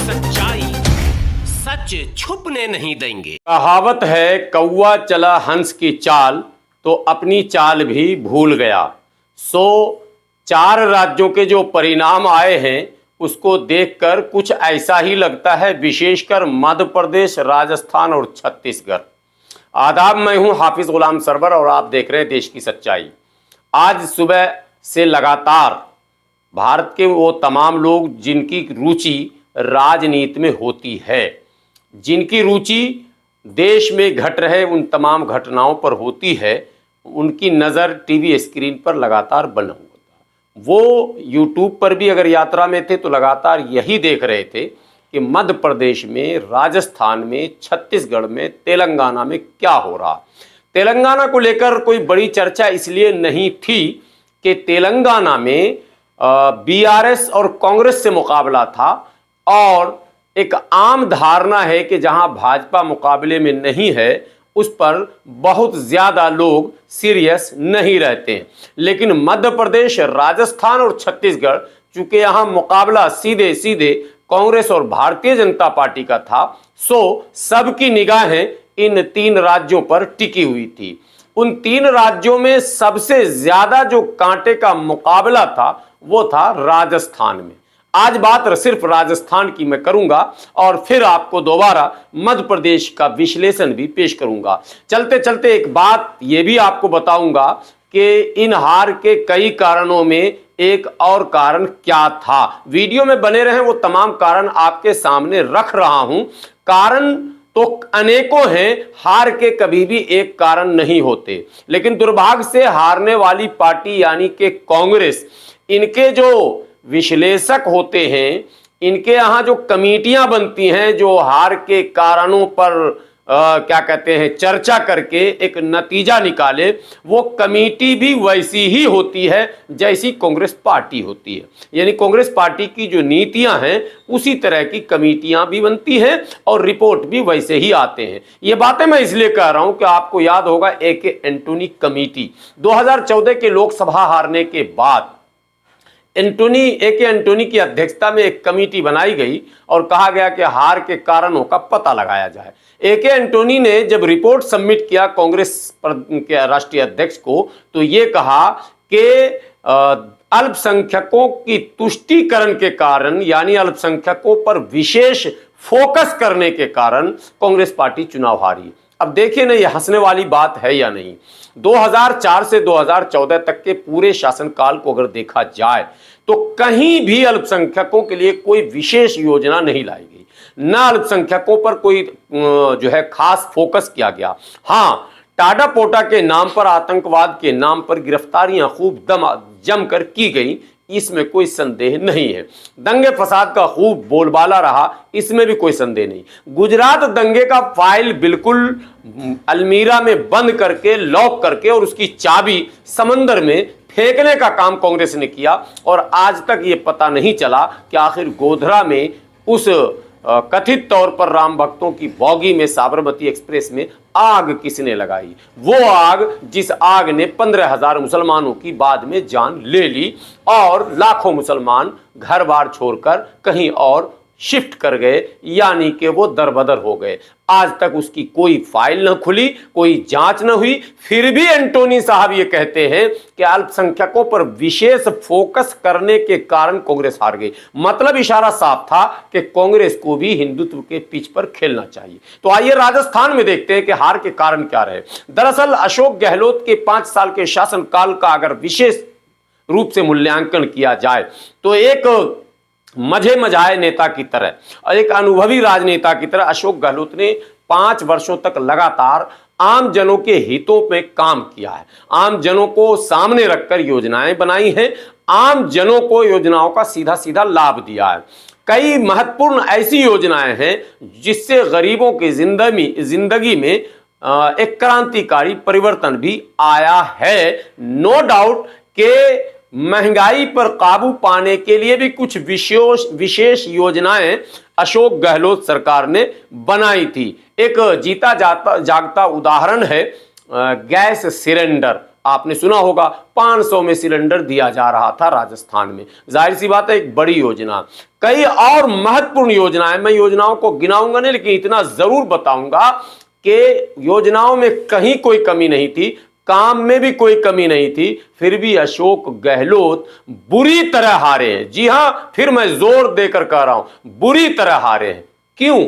सच्चाई सच छुपने नहीं देंगे। कहावत है, कौवा चला हंस की चाल तो अपनी चाल भी भूल गया। सो 4 राज्यों के जो परिणाम आए हैं उसको देखकर कुछ ऐसा ही लगता है, विशेषकर मध्य प्रदेश, राजस्थान और छत्तीसगढ़। आदाब, मैं हूं हाफिज गुलाम सरवर और आप देख रहे हैं देश की सच्चाई। आज सुबह से लगातार भारत के वो तमाम लोग जिनकी रुचि राजनीति में होती है, जिनकी रुचि देश में घट रहे उन तमाम घटनाओं पर होती है, उनकी नज़र टीवी स्क्रीन पर लगातार बना हुआ था। वो यूट्यूब पर भी अगर यात्रा में थे तो लगातार यही देख रहे थे कि मध्य प्रदेश में, राजस्थान में, छत्तीसगढ़ में, तेलंगाना में क्या हो रहा। तेलंगाना को लेकर कोई बड़ी चर्चा इसलिए नहीं थी कि तेलंगाना में बीआरएस और कांग्रेस से मुकाबला था और एक आम धारणा है कि जहां भाजपा मुकाबले में नहीं है उस पर बहुत ज़्यादा लोग सीरियस नहीं रहते हैं। लेकिन मध्य प्रदेश, राजस्थान और छत्तीसगढ़, चूंकि यहाँ मुकाबला सीधे सीधे कांग्रेस और भारतीय जनता पार्टी का था, सो सबकी निगाहें इन 3 राज्यों पर टिकी हुई थी। उन 3 राज्यों में सबसे ज़्यादा जो कांटे का मुकाबला था वो था राजस्थान में। आज बात सिर्फ राजस्थान की मैं करूंगा और फिर आपको दोबारा मध्य प्रदेश का विश्लेषण भी पेश करूंगा। चलते चलते एक बात ये भी आपको बताऊंगा कि इन हार के कई कारणों में एक और कारण क्या था। वीडियो में बने रहें, वो तमाम कारण आपके सामने रख रहा हूं। कारण तो अनेकों हैं, हार के कभी भी एक कारण नहीं होते, लेकिन दुर्भाग्य से हारने वाली पार्टी यानी कि कांग्रेस, इनके जो विश्लेषक होते हैं, इनके यहाँ जो कमेटियां बनती हैं जो हार के कारणों पर क्या कहते हैं चर्चा करके एक नतीजा निकाले, वो कमेटी भी वैसी ही होती है जैसी कांग्रेस पार्टी होती है। यानी कांग्रेस पार्टी की जो नीतियां हैं उसी तरह की कमेटियां भी बनती हैं और रिपोर्ट भी वैसे ही आते हैं। ये बातें मैं इसलिए कह रहा हूं कि आपको याद होगा ए.के. एंटोनी कमेटी 2014 के लोकसभा हारने के बाद ए.के. एंटोनी की अध्यक्षता में एक कमेटी बनाई गई और कहा गया कि हार के कारणों का पता लगाया जाए। ए.के. एंटोनी ने जब रिपोर्ट सबमिट किया कांग्रेस के राष्ट्रीय अध्यक्ष को, तो ये कहा कि अल्पसंख्यकों की तुष्टीकरण के कारण, यानी अल्पसंख्यकों पर विशेष फोकस करने के कारण कांग्रेस पार्टी चुनाव हारी। अब देखिए ना, ये हंसने वाली बात है या नहीं। 2004 से 2014 तक के पूरे शासनकाल को अगर देखा जाए तो कहीं भी अल्पसंख्यकों के लिए कोई विशेष योजना नहीं लाई गई, ना अल्पसंख्यकों पर कोई जो है खास फोकस किया गया। हाँ, टाटा पोटा के नाम पर, आतंकवाद के नाम पर गिरफ्तारियां खूब जमकर की गई, इसमें कोई संदेह नहीं है। दंगे फसाद का खूब बोलबाला रहा, इसमें भी कोई संदेह नहीं। गुजरात दंगे का फाइल बिल्कुल अलमीरा में बंद करके, लॉक करके और उसकी चाबी समंदर में फेंकने का काम कांग्रेस ने किया और आज तक ये पता नहीं चला कि आखिर गोधरा में उस कथित तौर पर राम भक्तों की बॉगी में, साबरमती एक्सप्रेस में आग किसने लगाई। वो आग जिस आग ने 15,000 मुसलमानों की बाद में जान ले ली और लाखों मुसलमान घर बार छोड़कर कहीं और शिफ्ट कर गए, यानी कि वो दरबदर हो गए। आज तक उसकी कोई फाइल न खुली, कोई जांच न हुई, फिर भी एंटोनी साहब ये कहते हैं कि अल्पसंख्यकों पर विशेष फोकस करने के कारण कांग्रेस हार गई। मतलब इशारा साफ था कि कांग्रेस को भी हिंदुत्व के पिच पर खेलना चाहिए। तो आइए राजस्थान में देखते हैं कि हार के कारण क्या रहे। दरअसल अशोक गहलोत के 5 साल के शासनकाल का अगर विशेष रूप से मूल्यांकन किया जाए तो एक मजे मजाए नेता की तरह और एक अनुभवी राजनेता की तरह अशोक गहलोत ने 5 वर्षों तक लगातार आम जनों के हितों में काम किया है। आम जनों को सामने रखकर योजनाएं बनाई हैं, आम जनों को योजनाओं का सीधा सीधा लाभ दिया है। कई महत्वपूर्ण ऐसी योजनाएं हैं जिससे गरीबों की जिंदगी में एक क्रांतिकारी परिवर्तन भी आया है। नो डाउट के महंगाई पर काबू पाने के लिए भी कुछ विशेष योजनाएं अशोक गहलोत सरकार ने बनाई थी। एक जीता जागता उदाहरण है गैस सिलेंडर। आपने सुना होगा 500 में सिलेंडर दिया जा रहा था राजस्थान में। जाहिर सी बात है एक बड़ी योजना। कई और महत्वपूर्ण योजनाएं, मैं योजनाओं को गिनाऊंगा नहीं, लेकिन इतना जरूर बताऊंगा कि योजनाओं में कहीं कोई कमी नहीं थी, काम में भी कोई कमी नहीं थी, फिर भी अशोक गहलोत बुरी तरह हारे हैं। जी हां, फिर मैं जोर देकर कह रहा हूं, बुरी तरह हारे हैं। क्यों?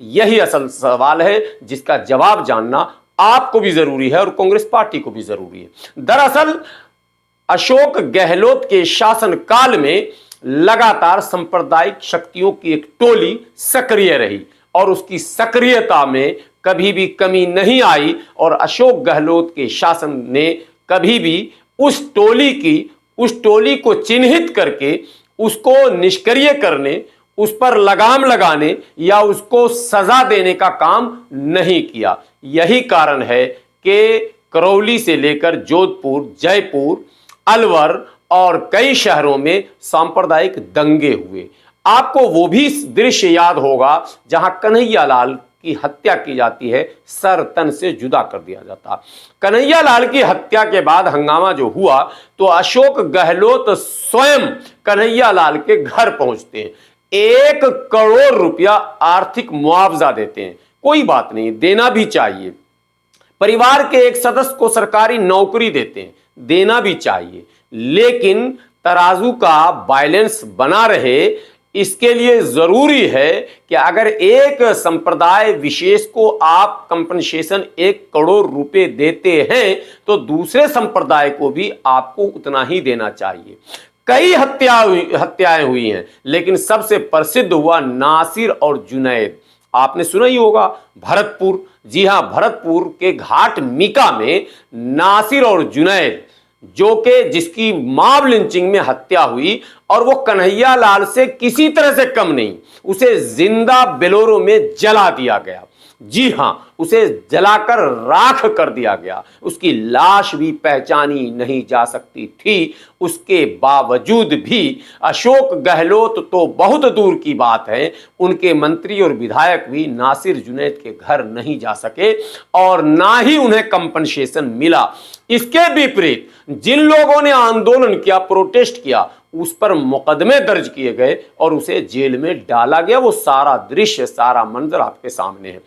यही असल सवाल है जिसका जवाब जानना आपको भी जरूरी है और कांग्रेस पार्टी को भी जरूरी है। दरअसल अशोक गहलोत के शासनकाल में लगातार सांप्रदायिक शक्तियों की एक टोली सक्रिय रही और उसकी सक्रियता में कभी भी कमी नहीं आई और अशोक गहलोत के शासन ने कभी भी उस टोली को चिन्हित करके उसको निष्क्रिय करने, उस पर लगाम लगाने या उसको सजा देने का काम नहीं किया। यही कारण है कि करौली से लेकर जोधपुर, जयपुर, अलवर और कई शहरों में सांप्रदायिक दंगे हुए। आपको वो भी दृश्य याद होगा जहां कन्हैयालाल की हत्या की जाती है, सर तन से जुदा कर दिया जाता। कन्हैयालाल की हत्या के बाद हंगामा जो हुआ तो अशोक गहलोत स्वयं कन्हैयालाल के घर पहुंचते हैं, 1 करोड़ रुपया आर्थिक मुआवजा देते हैं। कोई बात नहीं, देना भी चाहिए। परिवार के एक सदस्य को सरकारी नौकरी देते हैं, देना भी चाहिए, लेकिन तराजू का बैलेंस बना रहे, इसके लिए जरूरी है कि अगर एक संप्रदाय विशेष को आप कंपनसेशन 1 करोड़ रुपए देते हैं तो दूसरे संप्रदाय को भी आपको उतना ही देना चाहिए। कई हत्याएं हुई हैं, लेकिन सबसे प्रसिद्ध हुआ नासिर और जुनैद। आपने सुना ही होगा भरतपुर, जी हां, भरतपुर के घाट मीका में नासिर और जुनैद जिसकी मॉब लिंचिंग में हत्या हुई और वो कन्हैयालाल से किसी तरह से कम नहीं, उसे जिंदा बेलोरो में जला दिया गया। जी हां, उसे जलाकर राख कर दिया गया। उसकी लाश भी पहचानी नहीं जा सकती थी। उसके बावजूद भी अशोक गहलोत तो बहुत दूर की बात है, उनके मंत्री और विधायक भी नासिर जुनैद के घर नहीं जा सके और ना ही उन्हें कंपनसेशन मिला। इसके विपरीत जिन लोगों ने आंदोलन किया, प्रोटेस्ट किया, उस पर मुकदमे दर्ज किए गए और उसे जेल में डाला गया। वो सारा दृश्य, सारा मंजर आपके सामने है।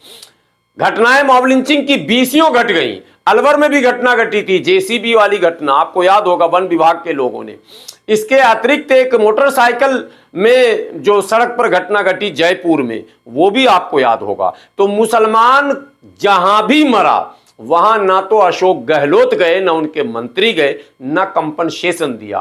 घटनाएं मॉब लिंचिंग की 20 घट गई। अलवर में भी घटना घटी थी, जेसीबी वाली घटना, आपको याद होगा, वन विभाग के लोगों ने। इसके अतिरिक्त एक मोटरसाइकिल में जो सड़क पर घटना घटी जयपुर में, वो भी आपको याद होगा। तो मुसलमान जहां भी मरा वहां ना तो अशोक गहलोत गए, ना उनके मंत्री गए, ना कंपनसेशन दिया।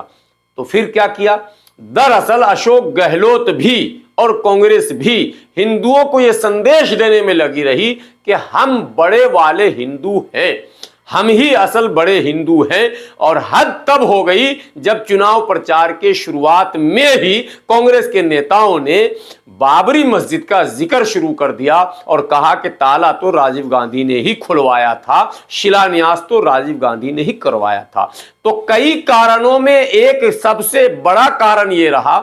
तो फिर क्या किया? दरअसल अशोक गहलोत भी और कांग्रेस भी हिंदुओं को यह संदेश देने में लगी रही कि हम बड़े वाले हिंदू हैं, हम ही असल बड़े हिंदू हैं। और हद तब हो गई जब चुनाव प्रचार के शुरुआत में ही कांग्रेस के नेताओं ने बाबरी मस्जिद का जिक्र शुरू कर दिया और कहा कि ताला तो राजीव गांधी ने ही खुलवाया था, शिलान्यास तो राजीव गांधी ने ही करवाया था। तो कई कारणों में एक सबसे बड़ा कारण यह रहा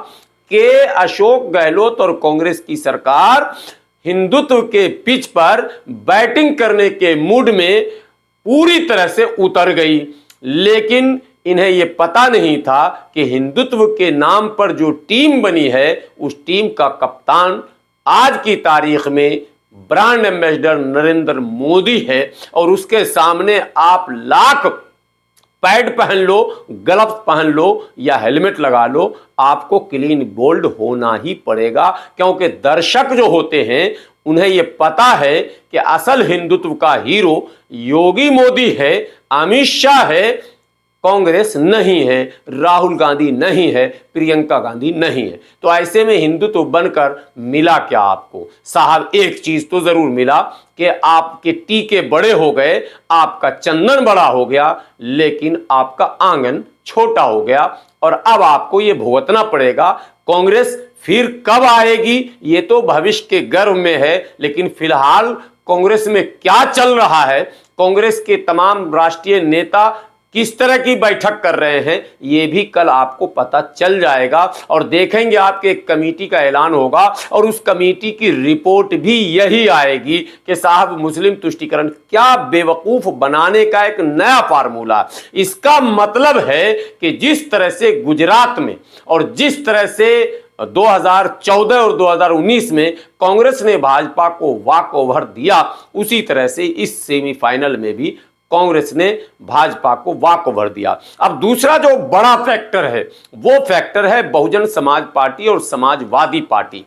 कि अशोक गहलोत और कांग्रेस की सरकार हिंदुत्व के पिच पर बैटिंग करने के मूड में पूरी तरह से उतर गई। लेकिन इन्हें यह पता नहीं था कि हिंदुत्व के नाम पर जो टीम बनी है, उस टीम का कप्तान आज की तारीख में ब्रांड एम्बेसडर नरेंद्र मोदी है और उसके सामने आप लाख पैड पहन लो, ग्लव्स पहन लो या हेलमेट लगा लो, आपको क्लीन बोल्ड होना ही पड़ेगा। क्योंकि दर्शक जो होते हैं उन्हें यह पता है कि असल हिंदुत्व का हीरो योगी मोदी है, अमित शाह है, कांग्रेस नहीं है, राहुल गांधी नहीं है, प्रियंका गांधी नहीं है। तो ऐसे में हिंदुत्व बनकर मिला क्या आपको? साहब एक चीज तो जरूर मिला कि आपके टीके बड़े हो गए, आपका चंदन बड़ा हो गया, लेकिन आपका आंगन छोटा हो गया और अब आपको यह भुगतना पड़ेगा। कांग्रेस फिर कब आएगी ये तो भविष्य के गर्भ में है, लेकिन फिलहाल कांग्रेस में क्या चल रहा है, कांग्रेस के तमाम राष्ट्रीय नेता किस तरह की बैठक कर रहे हैं ये भी कल आपको पता चल जाएगा। और देखेंगे आपके एक कमेटी का ऐलान होगा और उस कमेटी की रिपोर्ट भी यही आएगी कि साहब मुस्लिम तुष्टीकरण क्या बेवकूफ बनाने का एक नया फार्मूला। इसका मतलब है कि जिस तरह से गुजरात में और जिस तरह से 2014 और 2019 में कांग्रेस ने भाजपा को वॉक ओवर दिया, उसी तरह से इस सेमीफाइनल में भी कांग्रेस ने भाजपा को वॉक ओवर दिया। अब दूसरा जो बड़ा फैक्टर है वो फैक्टर है बहुजन समाज पार्टी और समाजवादी पार्टी।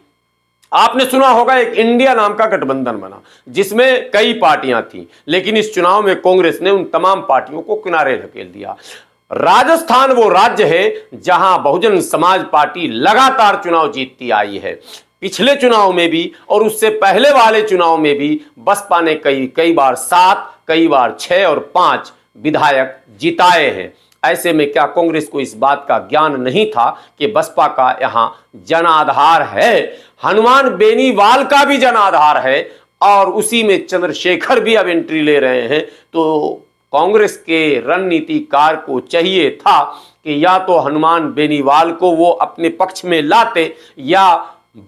आपने सुना होगा एक इंडिया नाम का गठबंधन बना जिसमें कई पार्टियां थीं, लेकिन इस चुनाव में कांग्रेस ने उन तमाम पार्टियों को किनारे धकेल दिया। राजस्थान वो राज्य है जहां बहुजन समाज पार्टी लगातार चुनाव जीतती आई है। पिछले चुनाव में भी और उससे पहले वाले चुनाव में भी बसपा ने कई बार 7, कई बार 6 और 5 विधायक जिताए हैं। ऐसे में क्या कांग्रेस को इस बात का ज्ञान नहीं था कि बसपा का यहां जनाधार है, हनुमान बेनीवाल का भी जनाधार है और उसी में चंद्रशेखर भी अब एंट्री ले रहे हैं। तो कांग्रेस के रणनीतिकार को चाहिए था कि या तो हनुमान बेनीवाल को वो अपने पक्ष में लाते या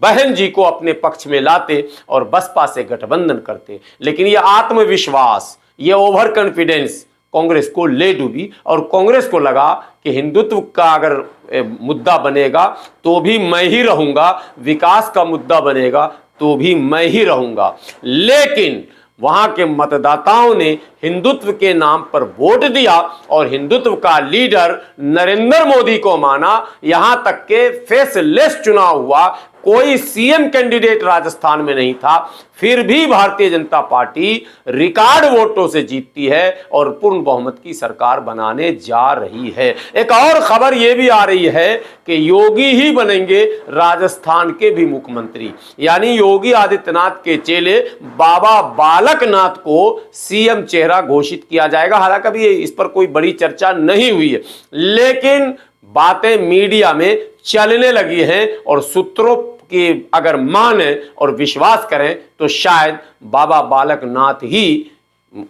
बहन जी को अपने पक्ष में लाते और बसपा से गठबंधन करते। लेकिन ये आत्मविश्वास, ये ओवर कॉन्फिडेंस कांग्रेस को ले डूबी और कांग्रेस को लगा कि हिंदुत्व का अगर मुद्दा बनेगा तो भी मैं ही रहूंगा, विकास का मुद्दा बनेगा तो भी मैं ही रहूंगा। लेकिन वहां के मतदाताओं ने हिंदुत्व के नाम पर वोट दिया और हिंदुत्व का लीडर नरेंद्र मोदी को माना। यहां तक के फेसलेस चुनाव हुआ, कोई सीएम कैंडिडेट राजस्थान में नहीं था, फिर भी भारतीय जनता पार्टी रिकॉर्ड वोटों से जीतती है और पूर्ण बहुमत की सरकार बनाने जा रही है। एक और खबर यह भी आ रही है कि योगी ही बनेंगे राजस्थान के भी मुख्यमंत्री, यानी योगी आदित्यनाथ के चेले बाबा बालक नाथ को सीएम चेहरा घोषित किया जाएगा। हालांकि अभी इस पर कोई बड़ी चर्चा नहीं हुई है, लेकिन बातें मीडिया में चलने लगी हैं और सूत्रों की अगर माने और विश्वास करें तो शायद बाबा बालक नाथ ही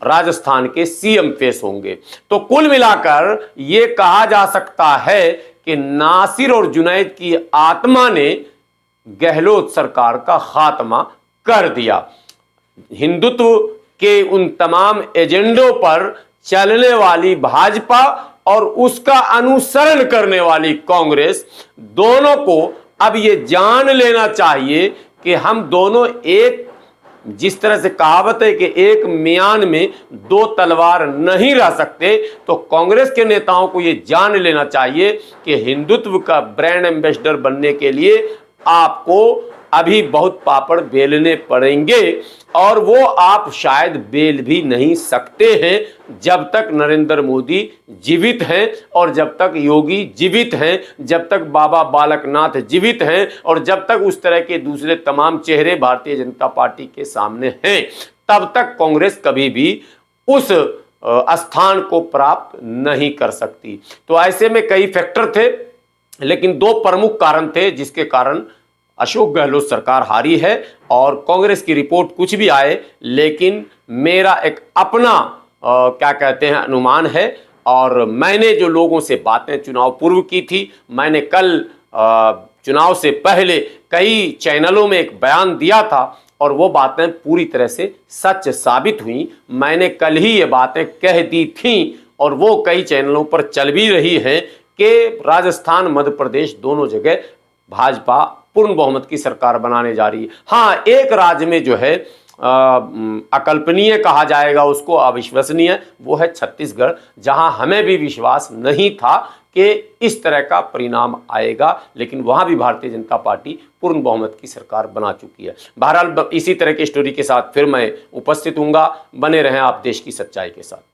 राजस्थान के सीएम फेस होंगे। तो कुल मिलाकर यह कहा जा सकता है कि नासिर और जुनैद की आत्मा ने गहलोत सरकार का खात्मा कर दिया। हिंदुत्व के उन तमाम एजेंडों पर चलने वाली भाजपा और उसका अनुसरण करने वाली कांग्रेस, दोनों को अब ये जान लेना चाहिए कि हम दोनों एक, जिस तरह से कहावत है कि एक म्यान में 2 तलवार नहीं रह सकते, तो कांग्रेस के नेताओं को ये जान लेना चाहिए कि हिंदुत्व का ब्रांड एम्बेसडर बनने के लिए आपको अभी बहुत पापड़ बेलने पड़ेंगे और वो आप शायद बेल भी नहीं सकते हैं जब तक नरेंद्र मोदी जीवित हैं और जब तक योगी जीवित हैं, जब तक बाबा बालकनाथ जीवित हैं और जब तक उस तरह के दूसरे तमाम चेहरे भारतीय जनता पार्टी के सामने हैं, तब तक कांग्रेस कभी भी उस स्थान को प्राप्त नहीं कर सकती। तो ऐसे में कई फैक्टर थे, लेकिन 2 प्रमुख कारण थे जिसके कारण अशोक गहलोत सरकार हारी है। और कांग्रेस की रिपोर्ट कुछ भी आए, लेकिन मेरा एक अपना क्या कहते हैं अनुमान है और मैंने जो लोगों से बातें चुनाव पूर्व की थी, मैंने कल चुनाव से पहले कई चैनलों में एक बयान दिया था और वो बातें पूरी तरह से सच साबित हुई। मैंने कल ही ये बातें कह दी थी और वो कई चैनलों पर चल भी रही हैं कि राजस्थान, मध्य प्रदेश दोनों जगह भाजपा पूर्ण बहुमत की सरकार बनाने जा रही है। हाँ, एक राज्य में जो है अकल्पनीय कहा जाएगा उसको, अविश्वसनीय, वो है छत्तीसगढ़, जहां हमें भी विश्वास नहीं था कि इस तरह का परिणाम आएगा, लेकिन वहां भी भारतीय जनता पार्टी पूर्ण बहुमत की सरकार बना चुकी है। बहरहाल इसी तरह की स्टोरी के साथ फिर मैं उपस्थित हूँगा। बने रहें आप देश की सच्चाई के साथ।